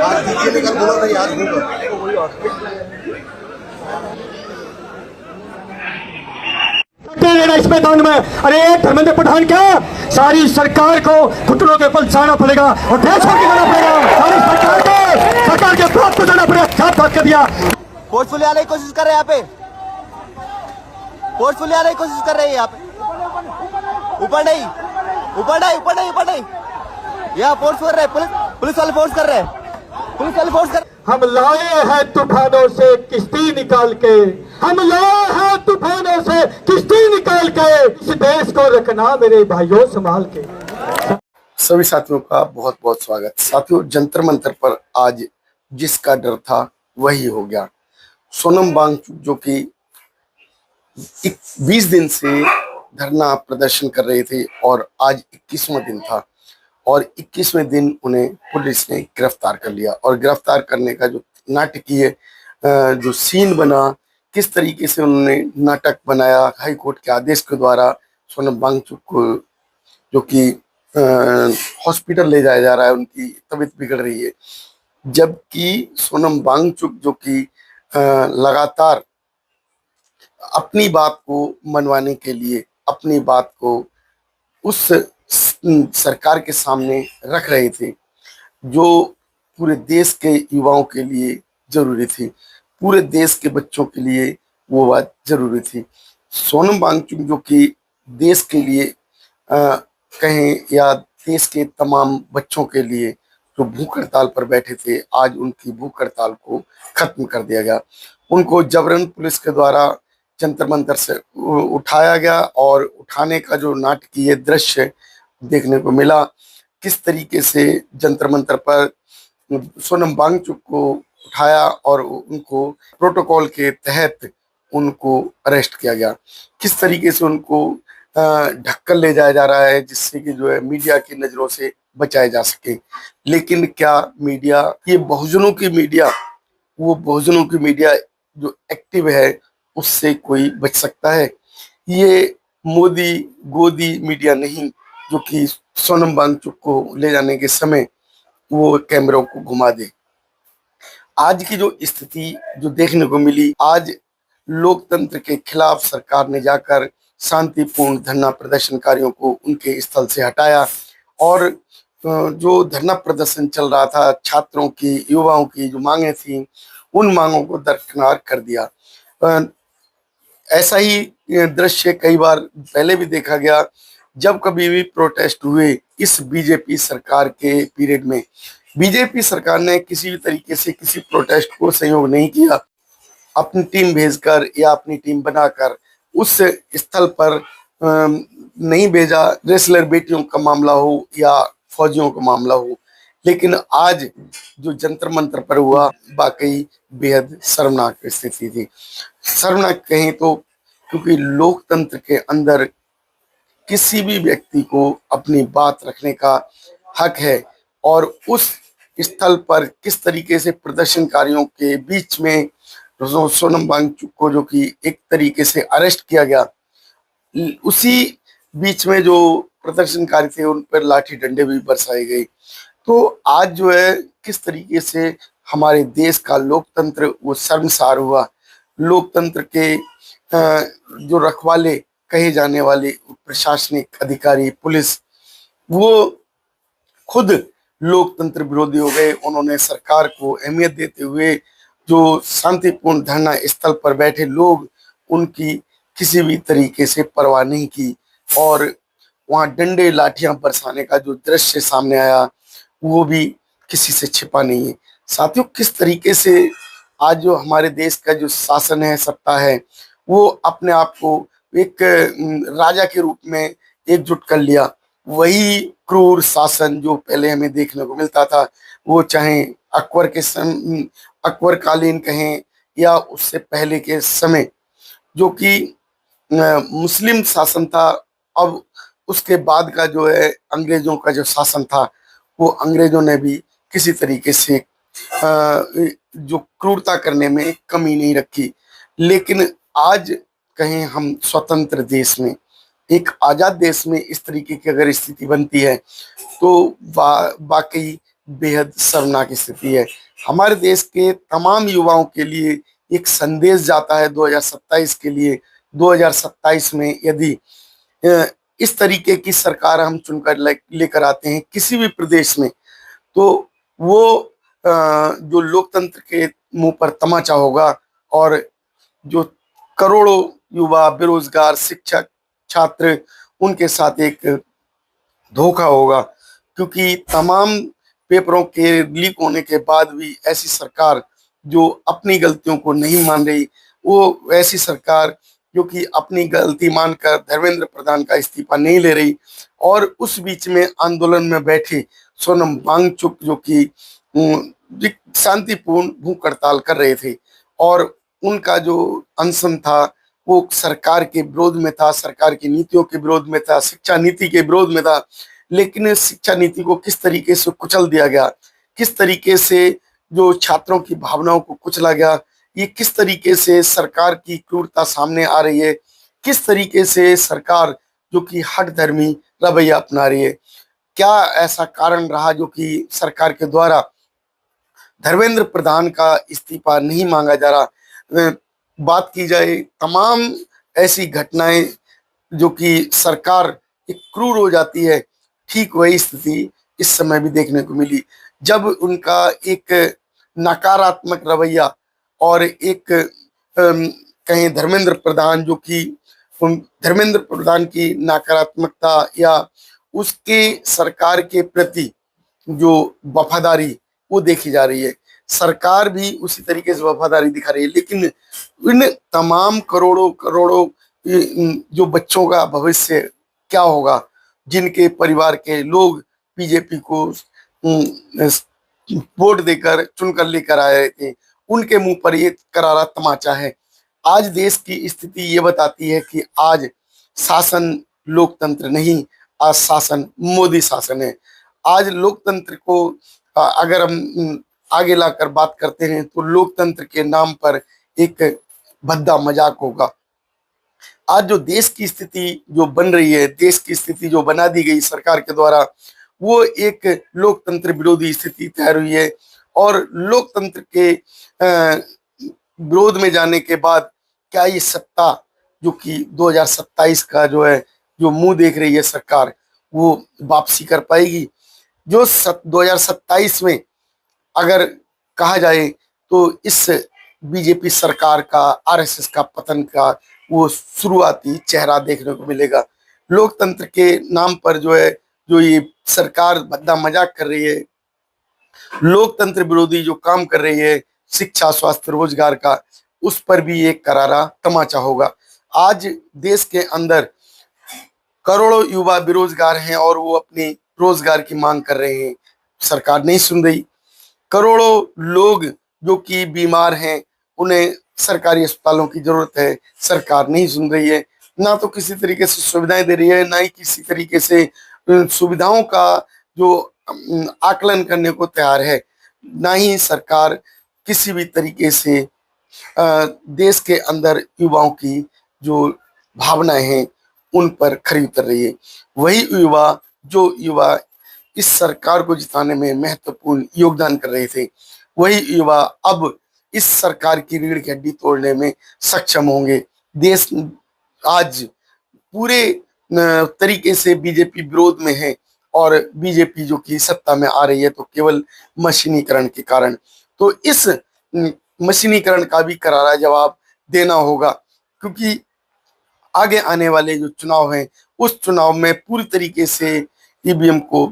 आज दीजिए लेकर बोला था यार इस मैदान में। अरे धर्मेंद्र प्रधान क्या, सारी सरकार को घुटनों के बल जाना पड़ेगा और देश छोड़ के जाना पड़ेगा। सारी सरकार के प्लाट को जाना पड़ेगा। साथ बात कर दिया। फोर्सफुली आने की कोशिश कर रहे हैं यहाँ पे, फोर्सफुली आने की कोशिश कर रहे हैं यहाँ पे। ऊपर नहीं, ऊपर नहीं, ऊपर नहीं, ऊपर नहीं, यहाँ फोर्स कर रहे हैं। पुलिस वाले फोर्स कर रहे हैं, पुलिस वाले फोर्स कर। हम लाए हैं तूफानों से किश्ती निकाल के, हम लाए हैं तूफानों से किश्ती निकाल के, इस देश को रखना मेरे भाइयों संभाल के। सभी साथियों का बहुत बहुत स्वागत। साथियों, जंतर मंतर पर आज जिसका डर था वही हो गया। सोनम वांगचुक जो कि 20 दिन से धरना प्रदर्शन कर रहे थे और आज 21वां दिन था और 21वें दिन उन्हें पुलिस ने गिरफ्तार कर लिया। और गिरफ्तार करने का जो नाटकीय जो सीन बना, किस तरीके से उन्होंने नाटक बनाया, हाई कोर्ट के आदेश के द्वारा सोनम वांगचुक को जो कि हॉस्पिटल ले जाया जा रहा है, उनकी तबीयत बिगड़ रही है, जबकि सोनम वांगचुक जो कि लगातार अपनी बात को मनवाने के लिए अपनी बात को उस सरकार के सामने रख रहे थे जो पूरे देश के युवाओं के लिए जरूरी थी, पूरे देश के बच्चों के लिए वो बात जरूरी थी। सोनम वांगचुक जो कि देश के लिए कहें या देश के तमाम बच्चों के लिए जो भूख हड़ताल पर बैठे थे, आज उनकी भूख हड़ताल को खत्म कर दिया गया। उनको जबरन पुलिस के द्वारा जंतर मंतर से उठाया गया और उठाने का जो नाटकीय दृश्य देखने को मिला, किस तरीके से जंतर मंतर पर सोनम वांगचुक को उठाया और उनको प्रोटोकॉल के तहत उनको अरेस्ट किया गया, किस तरीके से उनको ढककर ले जाया जा रहा है जिससे कि जो है मीडिया की नज़रों से बचाया जा सके। लेकिन क्या मीडिया, ये बहुजनों की मीडिया, वो बहुजनों की मीडिया जो एक्टिव है उससे कोई बच सकता है? ये मोदी गोदी मीडिया नहीं जो कि सोनम वांगचुक को ले जाने के समय वो कैमरों को घुमा दे। आज की जो स्थिति जो देखने को मिली, आज लोकतंत्र के खिलाफ सरकार ने जाकर शांतिपूर्ण धरना प्रदर्शनकारियों को उनके स्थल से हटाया और जो धरना प्रदर्शन चल रहा था, छात्रों की, युवाओं की जो मांगे थी, उन मांगों को दरकिनार कर दिया। ऐसा ही दृश्य कई बार पहले भी देखा गया। जब कभी भी प्रोटेस्ट हुए इस बीजेपी सरकार के पीरियड में, बीजेपी सरकार ने किसी भी तरीके से किसी प्रोटेस्ट को सहयोग नहीं किया। अपनी टीम भेजकर या अपनी टीम बनाकर उस स्थल पर नहीं भेजा, रेसलर बेटियों का मामला हो या फौजियों का मामला हो। लेकिन आज जो जंतर मंतर पर हुआ, वाकई बेहद शर्मनाक स्थिति थी। शर्मनाक कहें तो क्योंकि लोकतंत्र के अंदर किसी भी व्यक्ति को अपनी बात रखने का हक है और उस स्थल पर किस तरीके से प्रदर्शनकारियों के बीच में सोनम वांगचुक को जो कि एक तरीके से अरेस्ट किया गया, उसी बीच में जो प्रदर्शनकारी थे उन पर लाठी डंडे भी बरसाए गए। तो आज जो है किस तरीके से हमारे देश का लोकतंत्र वो शर्मसार हुआ। लोकतंत्र के जो रखवाले कहे जाने वाले प्रशासनिक अधिकारी, पुलिस, वो खुद लोकतंत्र विरोधी हो गए। उन्होंने सरकार को अहमियत देते हुए जो शांतिपूर्ण धरना स्थल पर बैठे लोग, उनकी किसी भी तरीके से परवाह नहीं की और वहाँ डंडे लाठियां बरसाने का जो दृश्य सामने आया वो भी किसी से छिपा नहीं है। साथियों, किस तरीके से आज जो हमारे देश का जो शासन है, सत्ता है, वो अपने आप को एक राजा के रूप में एकजुट कर लिया। वही क्रूर शासन जो पहले हमें देखने को मिलता था, वो चाहे अकबर के अकबर कालीन कहें या उससे पहले के समय जो कि मुस्लिम शासन था, अब उसके बाद का जो है अंग्रेजों का जो शासन था, वो अंग्रेजों ने भी किसी तरीके से जो क्रूरता करने में कमी नहीं रखी। लेकिन आज कहें हम स्वतंत्र देश में एक आजाद देश में इस तरीके की अगर स्थिति बनती है तो वाकई बेहद शर्मनाक स्थिति है। हमारे देश के तमाम युवाओं के लिए एक संदेश जाता है 2027 के लिए। 2027 में यदि अ, इस तरीके की सरकार हम चुनकर लेकर आते हैं किसी भी प्रदेश में, तो वो जो लोकतंत्र के मुंह पर तमाचा होगा और जो करोड़ों युवा, बेरोजगार, शिक्षक, छात्र, उनके साथ एक धोखा होगा। क्योंकि तमाम पेपरों के लीक होने के बाद भी ऐसी सरकार जो अपनी गलतियों को नहीं मान रही, वो ऐसी सरकार जो कि अपनी गलती मानकर धर्मेंद्र प्रधान का इस्तीफा नहीं ले रही, और उस बीच में आंदोलन में बैठे सोनम वांगचुक जो कि शांतिपूर्ण भूख हड़ताल कर रहे थे, और उनका जो अनशन था वो सरकार के विरोध में था, सरकार की नीतियों के विरोध में था, शिक्षा नीति के विरोध में था। लेकिन शिक्षा नीति को किस तरीके से कुचल दिया गया, किस तरीके से जो छात्रों की भावनाओं को कुचला गया, ये किस तरीके से सरकार की क्रूरता सामने आ रही है, किस तरीके से सरकार जो कि हठधर्मी रवैया अपना रही है। क्या ऐसा कारण रहा जो कि सरकार के द्वारा धर्मेंद्र प्रधान का इस्तीफा नहीं मांगा जा रहा। बात की जाए तमाम ऐसी घटनाएं जो कि सरकार एक क्रूर हो जाती है, ठीक वही स्थिति इस समय भी देखने को मिली, जब उनका एक नकारात्मक रवैया और एक कहें धर्मेंद्र प्रधान जो कि धर्मेंद्र प्रधान की नकारात्मकता या उसके सरकार के प्रति जो वफादारी वो देखी जा रही है। सरकार भी उसी तरीके से वफादारी दिखा रही है, लेकिन इन तमाम करोड़ों करोड़ों जो बच्चों का भविष्य क्या होगा, जिनके परिवार के लोग बीजेपी को वोट देकर चुनकर लेकर आए थे, उनके मुंह पर ये करारा तमाचा है। आज देश की स्थिति ये बताती है कि आज शासन लोकतंत्र नहीं, आज शासन मोदी शासन है। आज लोकतंत्र को अगर हम आगे लाकर बात करते हैं तो लोकतंत्र के नाम पर एक भद्दा मजाक होगा। आज जो देश की स्थिति जो बन रही है, देश की स्थिति जो बना दी गई सरकार के द्वारा, वो एक लोकतंत्र विरोधी स्थिति तैयार हुई है। और लोकतंत्र के विरोध में जाने के बाद क्या ये सत्ता जो कि 2027 का जो है जो मुंह देख रही है सरकार, वो वापसी कर पाएगी? जो 2027 में अगर कहा जाए तो इस बीजेपी सरकार का, आरएसएस का पतन का वो शुरुआती चेहरा देखने को मिलेगा। लोकतंत्र के नाम पर जो है जो ये सरकार भद्दा मजाक कर रही है, लोकतंत्र विरोधी जो काम कर रही है शिक्षा, स्वास्थ्य, रोजगार का, उस पर भी एक करारा तमाचा होगा। आज देश के अंदर करोड़ों युवा बेरोजगार हैं और वो अपनी रोजगार की मांग कर रहे हैं, सरकार नहीं सुन रही। करोड़ों लोग जो कि बीमार हैं, उन्हें सरकारी अस्पतालों की जरूरत है, सरकार नहीं सुन रही है। ना तो किसी तरीके से सुविधाएं दे रही है, ना ही किसी तरीके से सुविधाओं का जो आकलन करने को तैयार है, ना ही सरकार किसी भी तरीके से देश के अंदर युवाओं की जो भावनाएं हैं उन पर खरी उतर रही है। वही जो युवा इस सरकार को जिताने में महत्वपूर्ण योगदान कर रहे थे, वही युवा अब इस सरकार की रीढ़ की हड्डी तोड़ने में सक्षम होंगे। देश आज पूरे तरीके से बीजेपी विरोध में है और बीजेपी जो कि सत्ता में आ रही है तो केवल मशीनीकरण के कारण। तो इस मशीनीकरण का भी करारा जवाब देना होगा, क्योंकि आगे आने वाले जो चुनाव हैं उस चुनाव में पूरी तरीके से ईवीएम को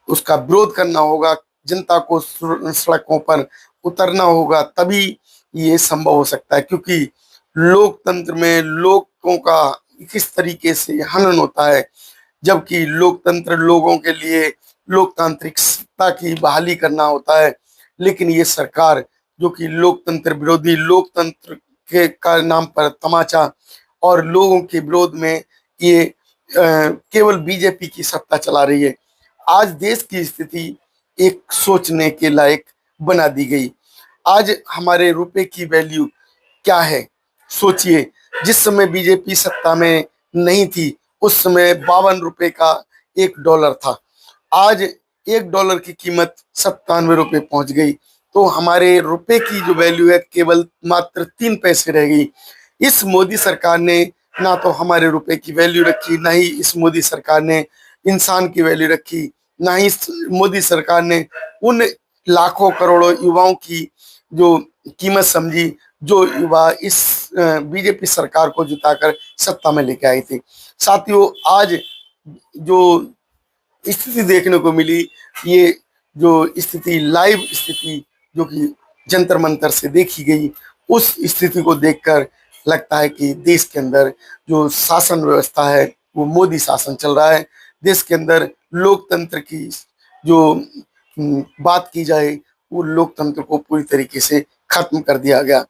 उसका विरोध करना होगा, जनता को सड़कों पर उतरना होगा, तभी ये संभव हो सकता है। क्योंकि लोकतंत्र में लोगों का किस तरीके से हनन होता है, जबकि लोकतंत्र लोगों के लिए लोकतांत्रिक सत्ता की बहाली करना होता है। लेकिन ये सरकार जो कि लोकतंत्र विरोधी, लोकतंत्र के का नाम पर तमाचा और लोगों के विरोध में ये केवल बीजेपी की सत्ता चला रही है। आज देश की स्थिति एक सोचने के लायक बना दी गई। आज हमारे रुपए की वैल्यू क्या है सोचिए। जिस समय बीजेपी सत्ता में नहीं थी उस समय 52 रुपए का $1 था। आज $1 की कीमत 97 रुपए पहुंच गई। तो हमारे रुपए की जो वैल्यू है केवल मात्र 3 पैसे रह गई। इस मोदी सरकार ने ना तो हमारे रुपए की वैल्यू रखी, ना ही इस मोदी सरकार ने इंसान की वैल्यू रखी, ना ही इस मोदी सरकार ने उन लाखों करोड़ों युवाओं की जो कीमत समझी, जो युवा इस बीजेपी सरकार को जिताकर सत्ता में लेके आई थी। साथियों, आज जो स्थिति देखने को मिली, ये जो स्थिति लाइव स्थिति जो कि जंतर मंतर से देखी गई, उस स्थिति को देखकर लगता है कि देश के अंदर जो शासन व्यवस्था है वो मोदी शासन चल रहा है। देश के अंदर लोकतंत्र की जो बात की जाए, वो लोकतंत्र को पूरी तरीके से खत्म कर दिया गया।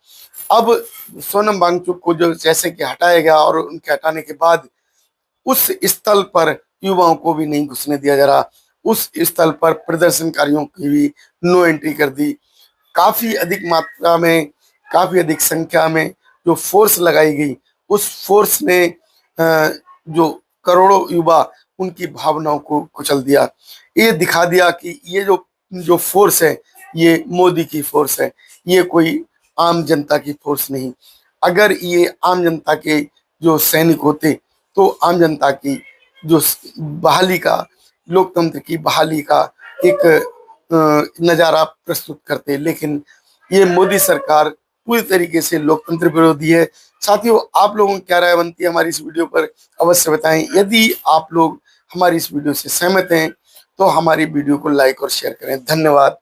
अब सोनम वांगचुक को जो जैसे कि हटाया गया और उनके हटाने के बाद उस स्थल पर युवाओं को भी नहीं घुसने दिया जा रहा। उस स्थल पर प्रदर्शनकारियों की भी नो एंट्री कर दी। काफी अधिक मात्रा में, काफी अधिक संख्या में जो फोर्स लगाई गई, उस फोर्स ने जो करोड़ों युवा उनकी भावनाओं को कुचल दिया। ये दिखा दिया कि ये जो फोर्स है ये मोदी की फोर्स है, ये कोई आम जनता की फोर्स नहीं। अगर ये आम जनता के जो सैनिक होते तो आम जनता की जो बहाली का, लोकतंत्र की बहाली का एक नज़ारा प्रस्तुत करते। लेकिन ये मोदी सरकार पूरी तरीके से लोकतंत्र विरोधी है। साथियों, आप लोगों की क्या राय बनती है हमारी इस वीडियो पर, अवश्य बताएं। यदि आप लोग हमारी इस वीडियो से सहमत हैं तो हमारी वीडियो को लाइक और शेयर करें। धन्यवाद।